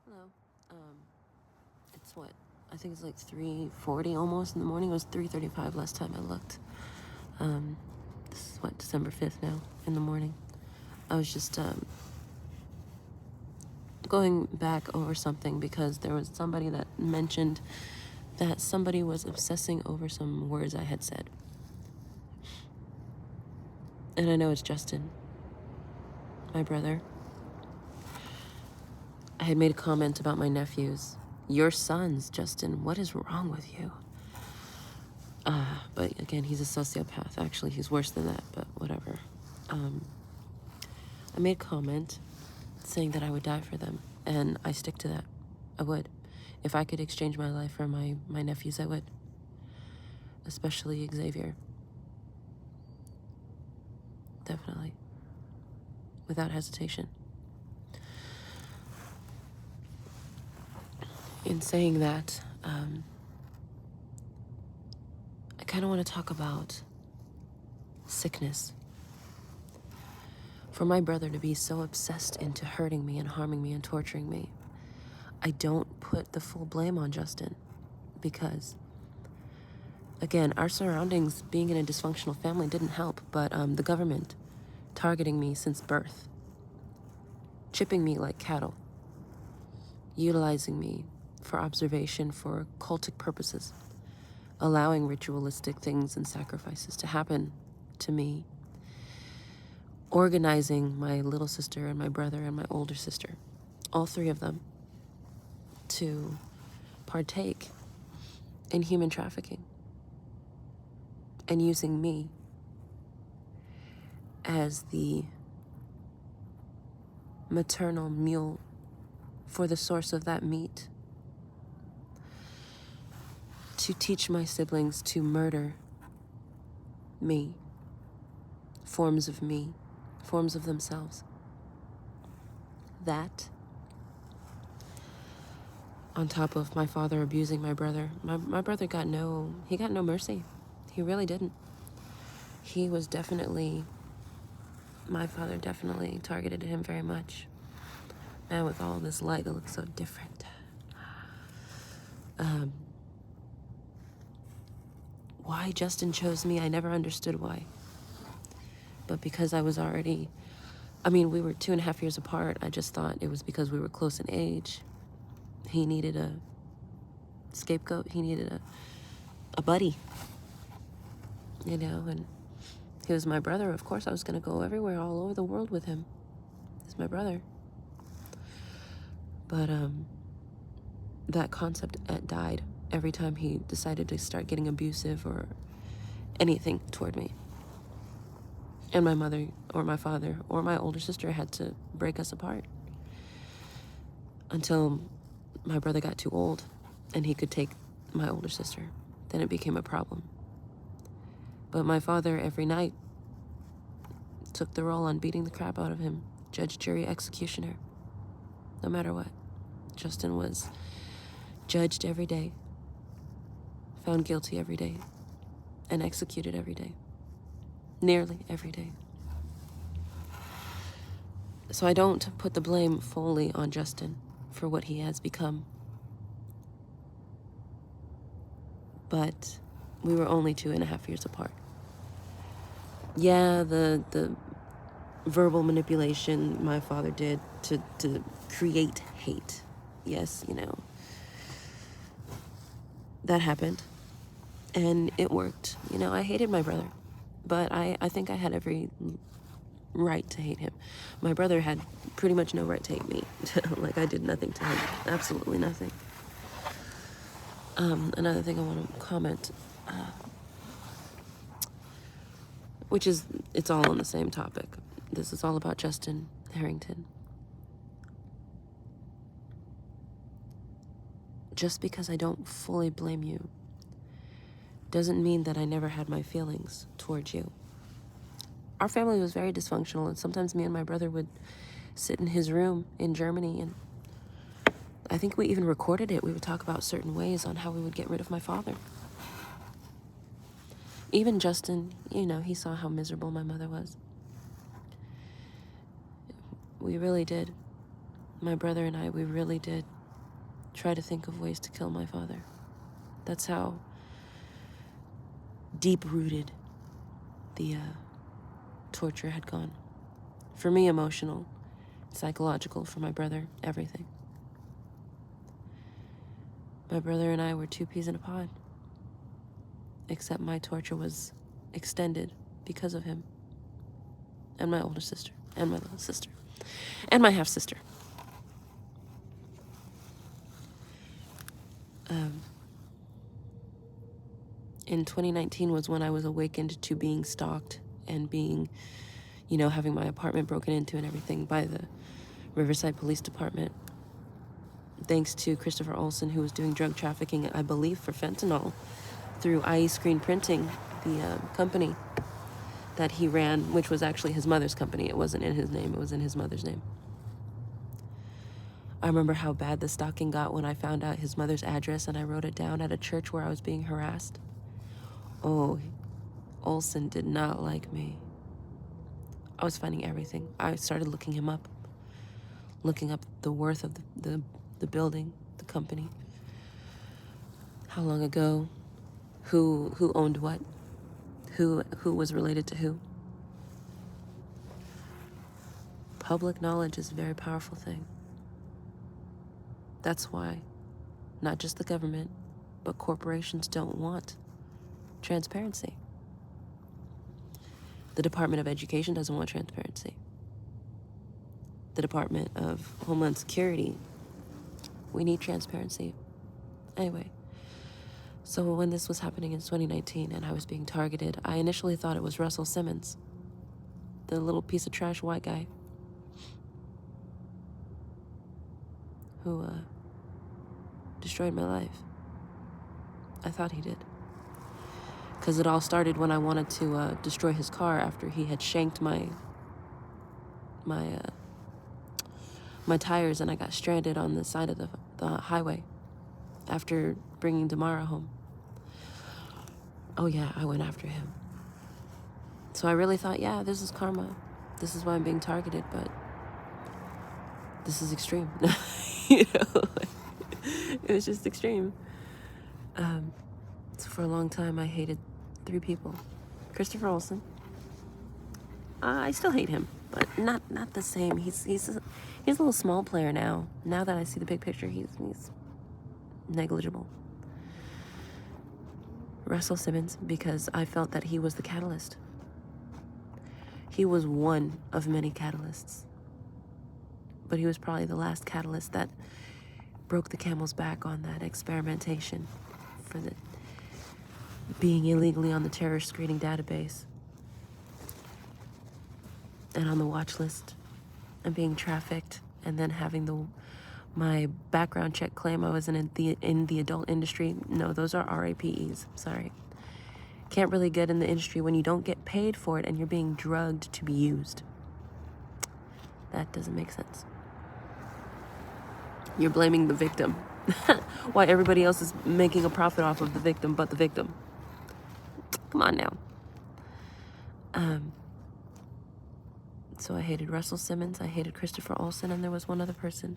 Hello. It's what? I think it's like 3:40 almost in the morning. It was 3:35 last time I looked. This is what, December 5th now in the morning. I was just going back over something because there was somebody that mentioned that somebody was obsessing over some words I had said. And I know it's Justin, my brother. I had made a comment about my nephews. Your sons, Justin, what is wrong with you? But again, he's a sociopath. Actually, he's worse than that, but whatever. I made a comment saying that I would die for them, and I stick to that. I would. If I could exchange my life for my nephews, I would. Especially Xavier. Definitely. Without hesitation. In saying that, I kind of want to talk about sickness. For my brother to be so obsessed into hurting me and harming me and torturing me, I don't put the full blame on Justin because, again, our surroundings, being in a dysfunctional family didn't help, but the government targeting me since birth, chipping me like cattle, utilizing me for observation for cultic purposes, allowing ritualistic things and sacrifices to happen to me, organizing my little sister and my brother and my older sister, all three of them, to partake in human trafficking and using me as the maternal mule for the source of that meat, to teach my siblings to murder me, forms of themselves. That, on top of my father abusing my brother. My brother got no mercy. He really didn't. He was definitely, my father definitely targeted him very much. Man, with all this light, it looks so different. Why Justin chose me, I never understood why. But because I was already, we were 2.5 years apart, I just thought it was because we were close in age. He needed a scapegoat. He needed a buddy, and he was my brother. Of course, I was going to go everywhere, all over the world with him. He's my brother. But that concept died every time he decided to start getting abusive or anything toward me. And my mother or my father or my older sister had to break us apart until my brother got too old and he could take my older sister. Then it became a problem. But my father every night took the role on beating the crap out of him. Judge, jury, executioner. No matter what. Justin was judged every day, found guilty every day, and executed every day. Nearly every day. So I don't put the blame fully on Justin for what he has become. But we were only 2.5 years apart. Yeah, the verbal manipulation my father did to create hate. Yes, that happened. And it worked. I hated my brother. But I think I had every right to hate him. My brother had pretty much no right to hate me. Like, I did nothing to him. Absolutely nothing. Another thing I want to comment, which is, it's all on the same topic. This is all about Justin Harrington. Just because I don't fully blame you doesn't mean that I never had my feelings towards you. Our family was very dysfunctional, and sometimes me and my brother would sit in his room in Germany, and I think we even recorded it. We would talk about certain ways on how we would get rid of my father. Even Justin, he saw how miserable my mother was. We really did. my brother and I, we really did try to think of ways to kill my father. That's how deep-rooted the torture had gone. For me, emotional, psychological. For my brother, everything. My brother and I were two peas in a pod. Except my torture was extended because of him. And my older sister. And my little sister. And my half-sister. In 2019 was when I was awakened to being stalked and being, having my apartment broken into and everything by the Riverside Police Department. Thanks to Christopher Olsen, who was doing drug trafficking, I believe, for fentanyl through IE Screen Printing, the company that he ran, which was actually his mother's company. It wasn't in his name. It was in his mother's name. I remember how bad the stalking got when I found out his mother's address and I wrote it down at a church where I was being harassed. Oh, Olsen did not like me. I was finding everything. I started looking him up, looking up the worth of the building, the company, how long ago, who owned what, who was related to who. Public knowledge is a very powerful thing. That's why not just the government, but corporations don't want transparency. The Department of Education doesn't want transparency. The Department of Homeland Security, we need transparency. Anyway, so when this was happening in 2019 and I was being targeted, I initially thought it was Russell Simmons, the little piece of trash white guy who destroyed my life. I thought he did. Because it all started when I wanted to destroy his car after he had shanked my tires and I got stranded on the side of the highway after bringing Damara home. Oh yeah, I went after him. So I really thought, yeah, this is karma. This is why I'm being targeted, but this is extreme. It was just extreme. So for a long time, I hated 3 people. Christopher Olsen. I still hate him, but not the same. He's a little small player now. Now that I see the big picture, he's negligible. Russell Simmons, because I felt that he was the catalyst. He was one of many catalysts. But he was probably the last catalyst that broke the camel's back on that experimentation for the being illegally on the terror screening database and on the watch list and being trafficked and then having my background check claim I was in the adult industry. No, those are RAPEs. Sorry. Can't really get in the industry when you don't get paid for it and you're being drugged to be used. That doesn't make sense. You're blaming the victim. Why everybody else is making a profit off of the victim but the victim. Come on now. So I hated Russell Simmons, I hated Christopher Olsen, and there was one other person.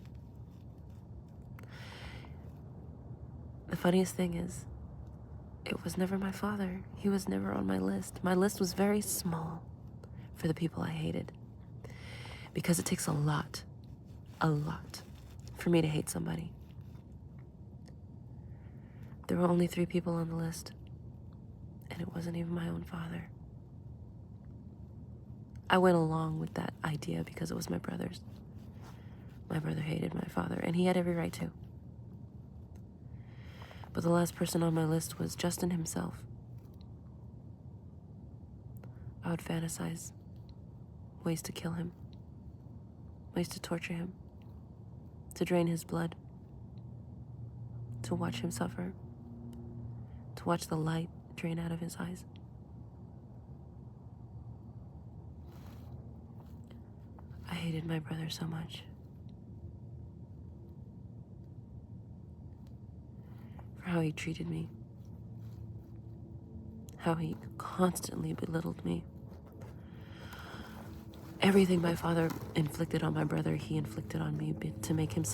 The funniest thing is, it was never my father. He was never on my list. My list was very small for the people I hated. Because it takes a lot for me to hate somebody. There were only 3 people on the list, and it wasn't even my own father. I went along with that idea because it was my brother's. My brother hated my father, and he had every right to. But the last person on my list was Justin himself. I would fantasize ways to kill him, ways to torture him, to drain his blood, to watch him suffer, to watch the light drain out of his eyes. I hated my brother so much. For how he treated me. How he constantly belittled me. Everything my father inflicted on my brother, he inflicted on me to make himself